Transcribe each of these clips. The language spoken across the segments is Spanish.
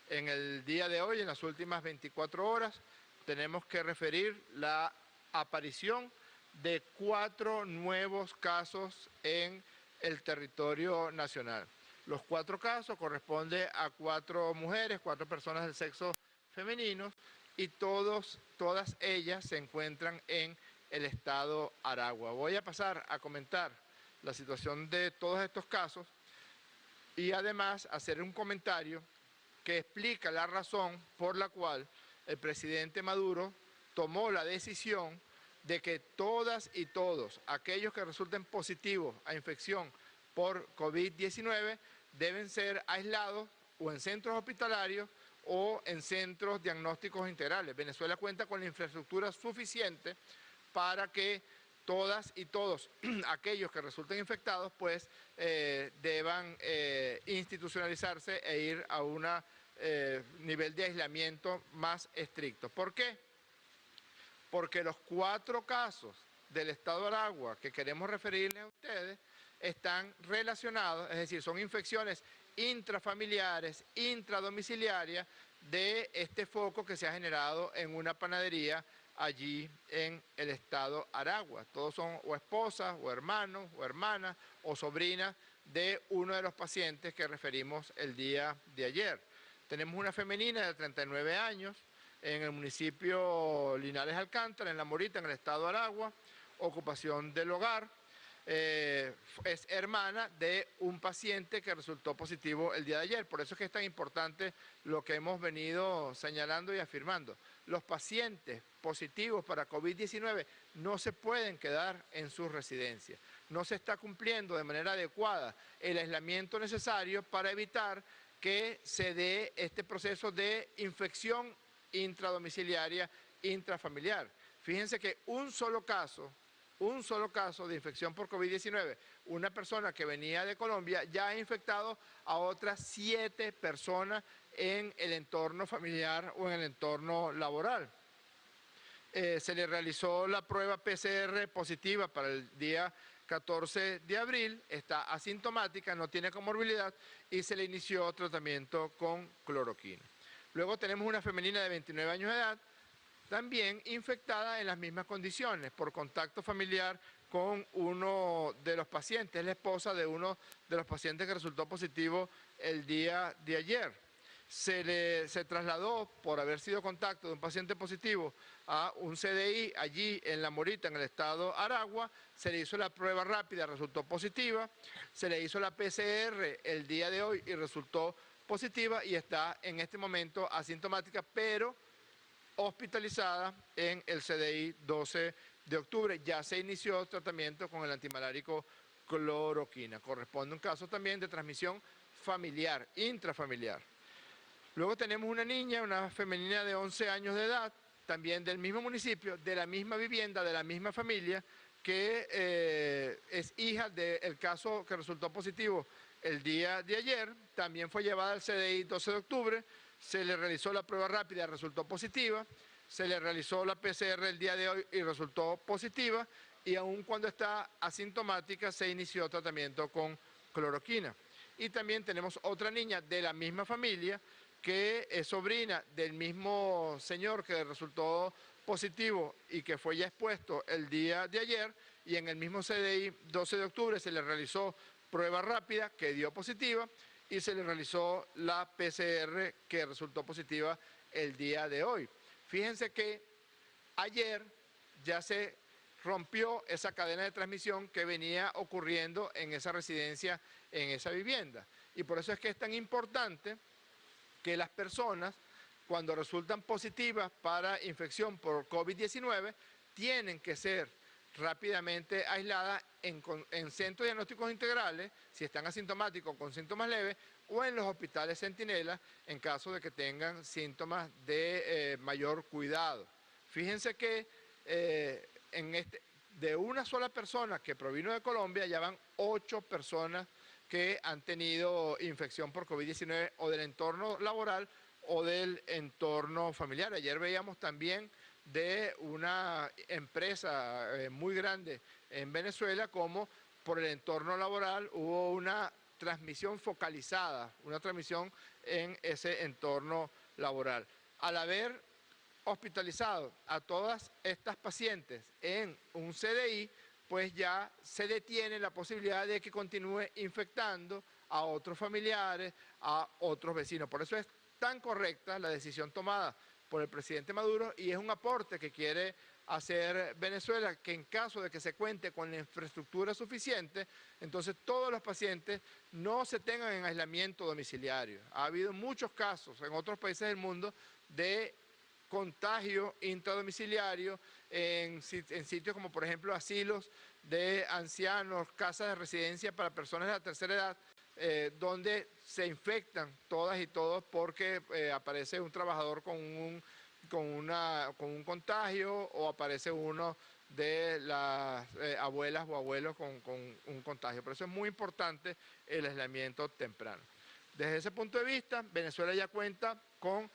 En el día de hoy, en las últimas 24 horas, tenemos que referir la aparición de 4 nuevos casos en el territorio nacional. Los 4 casos corresponden a 4 mujeres, 4 personas del sexo femenino, y todas ellas se encuentran en el estado Aragua. Voy a pasar a comentar la situación de todos estos casos y además hacer un comentario que explica la razón por la cual el presidente Maduro tomó la decisión de que todas y todos aquellos que resulten positivos a infección por COVID-19 deben ser aislados o en centros hospitalarios o en centros diagnósticos integrales. Venezuela cuenta con la infraestructura suficiente para que todas y todos aquellos que resulten infectados pues deban institucionalizarse e ir a un nivel de aislamiento más estricto. ¿Por qué? Porque los 4 casos del estado Aragua que queremos referirles a ustedes están relacionados, es decir, son infecciones intrafamiliares, intradomiciliarias de este foco que se ha generado en una panadería allí en el estado Aragua. Todos son o esposas, o hermanos, o hermanas, o sobrinas de uno de los pacientes que referimos el día de ayer. Tenemos una femenina de 39 años en el municipio Linares Alcántara, en La Morita, en el estado Aragua, ocupación del hogar. Es hermana de un paciente que resultó positivo el día de ayer. Por eso es que es tan importante lo que hemos venido señalando y afirmando. Los pacientes positivos para COVID-19 no se pueden quedar en sus residencias. No se está cumpliendo de manera adecuada el aislamiento necesario para evitar que se dé este proceso de infección intradomiciliaria, intrafamiliar. Fíjense que un solo caso de infección por COVID-19, una persona que venía de Colombia ya ha infectado a otras 7 personas en el entorno familiar o en el entorno laboral. Se le realizó la prueba PCR positiva para el día 14 de abril, está asintomática, no tiene comorbilidad y se le inició tratamiento con cloroquina. Luego tenemos una femenina de 29 años de edad, también infectada en las mismas condiciones, por contacto familiar con uno de los pacientes, es la esposa de uno de los pacientes que resultó positivo el día de ayer. Se trasladó, por haber sido contacto de un paciente positivo, a un CDI allí en La Morita, en el estado Aragua. Se le hizo la prueba rápida, resultó positiva. Se le hizo la PCR el día de hoy y resultó positiva y está en este momento asintomática, pero hospitalizada en el CDI 12 de octubre. Ya se inició tratamiento con el antimalárico cloroquina. Corresponde a un caso también de transmisión familiar, intrafamiliar. Luego tenemos una niña, una femenina de 11 años de edad, también del mismo municipio, de la misma vivienda, de la misma familia, que es hija del caso que resultó positivo el día de ayer. También fue llevada al CDI 12 de octubre, se le realizó la prueba rápida, resultó positiva, se le realizó la PCR el día de hoy y resultó positiva, y aun cuando está asintomática se inició tratamiento con cloroquina. Y también tenemos otra niña de la misma familia, que es sobrina del mismo señor que resultó positivo y que fue ya expuesto el día de ayer, y en el mismo CDI 12 de octubre se le realizó prueba rápida que dio positiva y se le realizó la PCR que resultó positiva el día de hoy. Fíjense que ayer ya se rompió esa cadena de transmisión que venía ocurriendo en esa residencia, en esa vivienda. Y por eso es que es tan importante que las personas, cuando resultan positivas para infección por COVID-19, tienen que ser rápidamente aisladas en centros diagnósticos integrales, si están asintomáticos con síntomas leves, o en los hospitales Centinela, en caso de que tengan síntomas de mayor cuidado. Fíjense que de una sola persona que provino de Colombia, ya van 8 personas que han tenido infección por COVID-19 o del entorno laboral o del entorno familiar. Ayer veíamos también de una empresa muy grande en Venezuela como por el entorno laboral hubo una transmisión focalizada, una transmisión en ese entorno laboral. Al haber hospitalizado a todas estas pacientes en un CDI, pues ya se detiene la posibilidad de que continúe infectando a otros familiares, a otros vecinos. Por eso es tan correcta la decisión tomada por el presidente Maduro y es un aporte que quiere hacer Venezuela, que en caso de que se cuente con la infraestructura suficiente, entonces todos los pacientes no se tengan en aislamiento domiciliario. Ha habido muchos casos en otros países del mundo de contagio intradomiciliario en sitios como por ejemplo asilos de ancianos, casas de residencia para personas de la tercera edad, donde se infectan todas y todos porque aparece un trabajador con un contagio o aparece uno de las abuelas o abuelos con un contagio. Por eso es muy importante el aislamiento temprano. Desde ese punto de vista, Venezuela ya cuenta con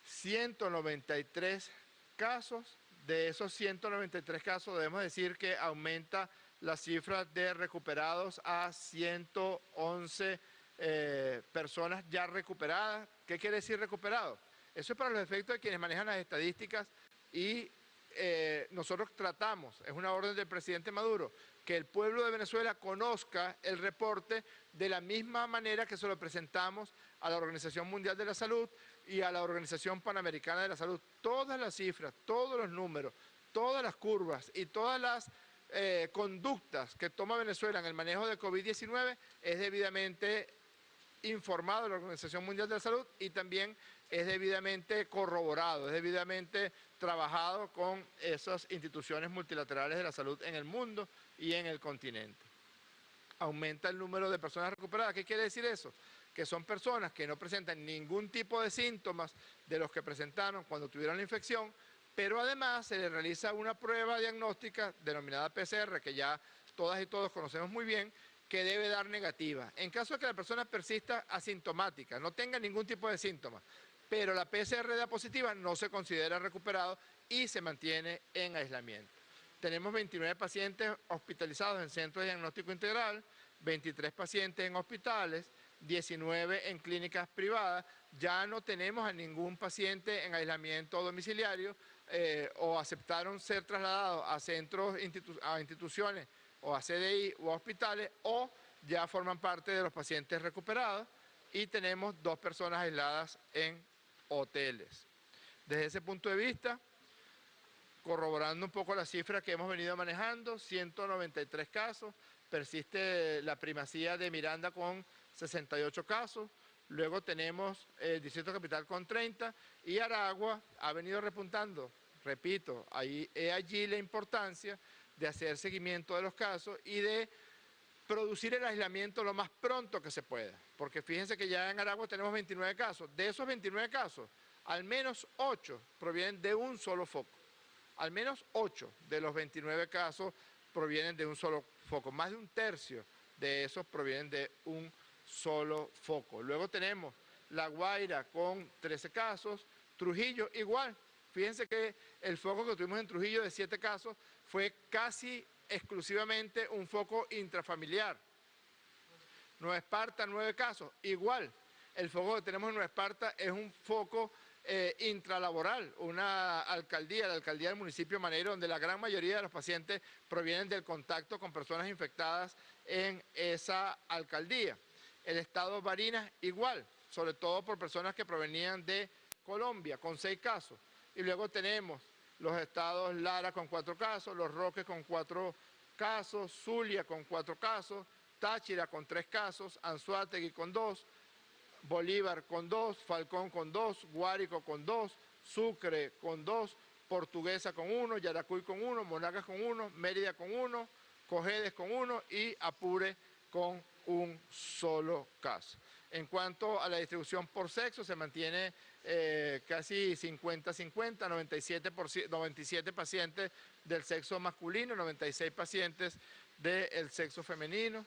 193 casos. De esos 193 casos debemos decir que aumenta la cifra de recuperados a 111 personas ya recuperadas. ¿Qué quiere decir recuperado? Eso es para los efectos de quienes manejan las estadísticas y nosotros tratamos, es una orden del presidente Maduro, que el pueblo de Venezuela conozca el reporte de la misma manera que se lo presentamos a la Organización Mundial de la Salud y a la Organización Panamericana de la Salud. Todas las cifras, todos los números, todas las curvas y todas las conductas que toma Venezuela en el manejo de COVID-19 es debidamente informado de la Organización Mundial de la Salud y también es debidamente corroborado, es debidamente trabajado con esas instituciones multilaterales de la salud en el mundo y en el continente. Aumenta el número de personas recuperadas. ¿Qué quiere decir eso? Que son personas que no presentan ningún tipo de síntomas de los que presentaron cuando tuvieron la infección, pero además se les realiza una prueba diagnóstica denominada PCR, que ya todas y todos conocemos muy bien, que debe dar negativa. En caso de que la persona persista asintomática, no tenga ningún tipo de síntomas, pero la PCR da positiva, no se considera recuperado y se mantiene en aislamiento. Tenemos 29 pacientes hospitalizados en centros de diagnóstico integral, 23 pacientes en hospitales, 19 en clínicas privadas. Ya no tenemos a ningún paciente en aislamiento domiciliario o aceptaron ser trasladados a centros, a instituciones o a CDI o a hospitales, o ya forman parte de los pacientes recuperados y tenemos 2 personas aisladas en hoteles. Desde ese punto de vista, corroborando un poco la cifra que hemos venido manejando, 193 casos, persiste la primacía de Miranda con 68 casos, luego tenemos el Distrito Capital con 30 y Aragua ha venido repuntando. Repito, allí la importancia de hacer seguimiento de los casos y de producir el aislamiento lo más pronto que se pueda. Porque fíjense que ya en Aragua tenemos 29 casos. De esos 29 casos, al menos 8 provienen de un solo foco. Al menos 8 de los 29 casos provienen de un solo foco. Más de un tercio de esos provienen de un solo foco. Luego tenemos La Guaira con 13 casos, Trujillo igual. Fíjense que el foco que tuvimos en Trujillo de 7 casos fue casi exclusivamente un foco intrafamiliar. Nueva Esparta, 9 casos, igual. El foco que tenemos en Nueva Esparta es un foco intralaboral, una alcaldía, la alcaldía del municipio Maneiro, donde la gran mayoría de los pacientes provienen del contacto con personas infectadas en esa alcaldía. El estado Barinas, igual, sobre todo por personas que provenían de Colombia, con 6 casos. Y luego tenemos los estados Lara con 4 casos, Los Roques con 4 casos, Zulia con 4 casos, Táchira con 3 casos, Anzoátegui con 2, Bolívar con 2, Falcón con 2, Guárico con 2, Sucre con 2, Portuguesa con 1, Yaracuy con 1, Monagas con 1, Mérida con 1, Cojedes con 1 y Apure con un solo caso. En cuanto a la distribución por sexo, se mantiene casi 50-50, 97 pacientes del sexo masculino, 96 pacientes del sexo femenino.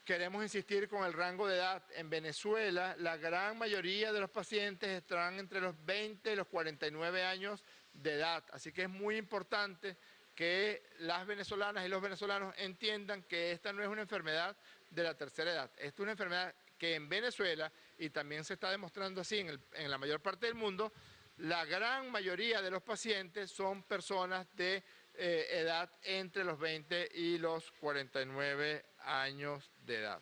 Queremos insistir con el rango de edad. En Venezuela, la gran mayoría de los pacientes están entre los 20 y los 49 años de edad, así que es muy importante que las venezolanas y los venezolanos entiendan que esta no es una enfermedad de la tercera edad. Esta es una enfermedad que en Venezuela, y también se está demostrando así en la mayor parte del mundo, la gran mayoría de los pacientes son personas de edad entre los 20 y los 49 años de edad.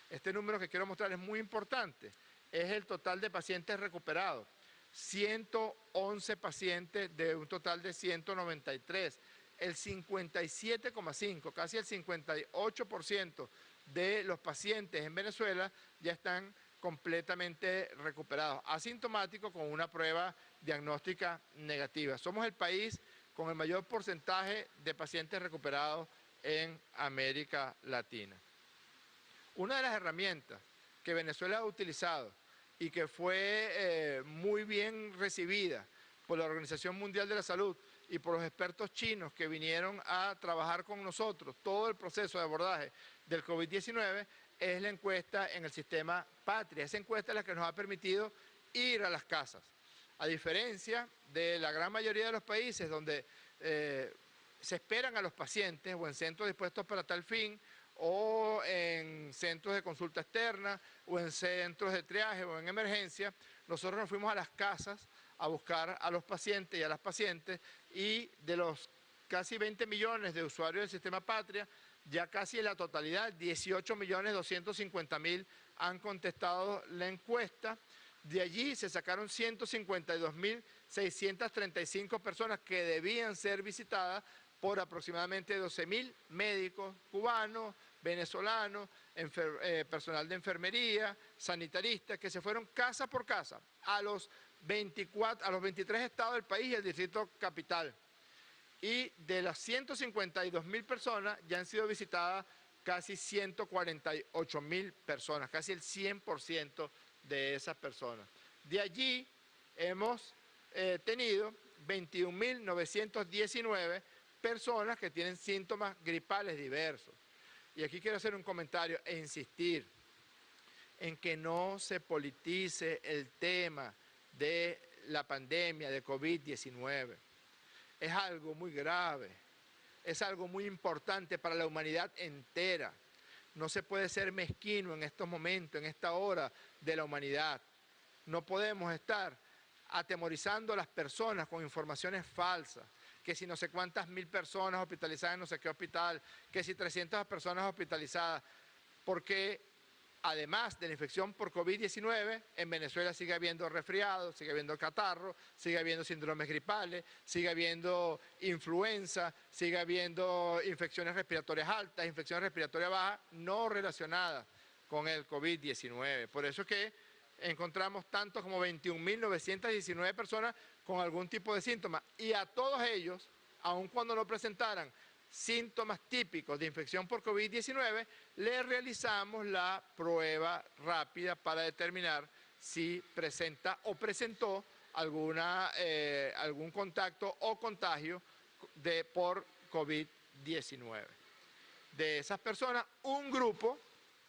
Este número que quiero mostrar es muy importante. Es el total de pacientes recuperados. 111 pacientes de un total de 193. El 57,5, casi el 58% de los pacientes en Venezuela ya están completamente recuperados, asintomáticos con una prueba diagnóstica negativa. Somos el país con el mayor porcentaje de pacientes recuperados en América Latina. Una de las herramientas que Venezuela ha utilizado y que fue muy bien recibida por la Organización Mundial de la Salud y por los expertos chinos que vinieron a trabajar con nosotros todo el proceso de abordaje del COVID-19 es la encuesta en el sistema Patria. Esa encuesta es la que nos ha permitido ir a las casas. A diferencia de la gran mayoría de los países donde se esperan a los pacientes o en centros dispuestos para tal fin, o en centros de consulta externa, o en centros de triaje, o en emergencia, nosotros nos fuimos a las casas a buscar a los pacientes y a las pacientes, y de los casi 20 millones de usuarios del sistema Patria, ya casi en la totalidad, 18.250.000 han contestado la encuesta. De allí se sacaron 152.635 personas que debían ser visitadas por aproximadamente 12.000 médicos cubanos, venezolanos, personal de enfermería, sanitaristas, que se fueron casa por casa a los 23 estados del país y el Distrito Capital. Y de las 152.000 personas ya han sido visitadas casi 148.000 personas, casi el 100% de esas personas. De allí hemos tenido 21.919 personas que tienen síntomas gripales diversos. Y aquí quiero hacer un comentario e insistir en que no se politice el tema de la pandemia de COVID-19. Es algo muy grave, es algo muy importante para la humanidad entera. No se puede ser mezquino en estos momentos, en esta hora de la humanidad. No podemos estar atemorizando a las personas con informaciones falsas, que si no sé cuántas mil personas hospitalizadas en no sé qué hospital, que si 300 personas hospitalizadas, porque además de la infección por COVID-19, en Venezuela sigue habiendo resfriados, sigue habiendo catarro, sigue habiendo síndromes gripales, sigue habiendo influenza, sigue habiendo infecciones respiratorias altas, infecciones respiratorias bajas, no relacionadas con el COVID-19. Por eso es que encontramos tanto como 21.919 personas con algún tipo de síntomas, y a todos ellos, aun cuando no presentaran síntomas típicos de infección por COVID-19, le realizamos la prueba rápida para determinar si presenta o presentó algún contacto o contagio por COVID-19. De esas personas, un grupo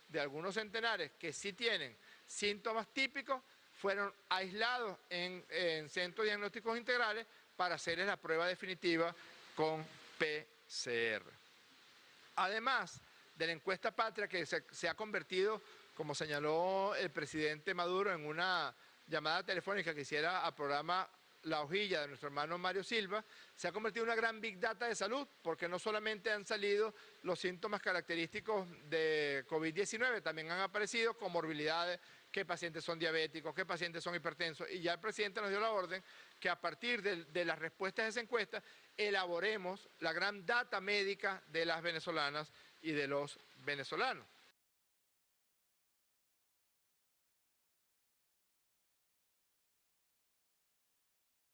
de algunos centenares que sí tienen síntomas típicos fueron aislados en centros diagnósticos integrales para hacerles la prueba definitiva con PCR. Además de la encuesta Patria, que se ha convertido, como señaló el presidente Maduro en una llamada telefónica que hiciera al programa La Hojilla de nuestro hermano Mario Silva, se ha convertido en una gran big data de salud, porque no solamente han salido los síntomas característicos de COVID-19, también han aparecido comorbilidades, qué pacientes son diabéticos, qué pacientes son hipertensos, y ya el presidente nos dio la orden que a partir de las respuestas de esa encuesta elaboremos la gran data médica de las venezolanas y de los venezolanos.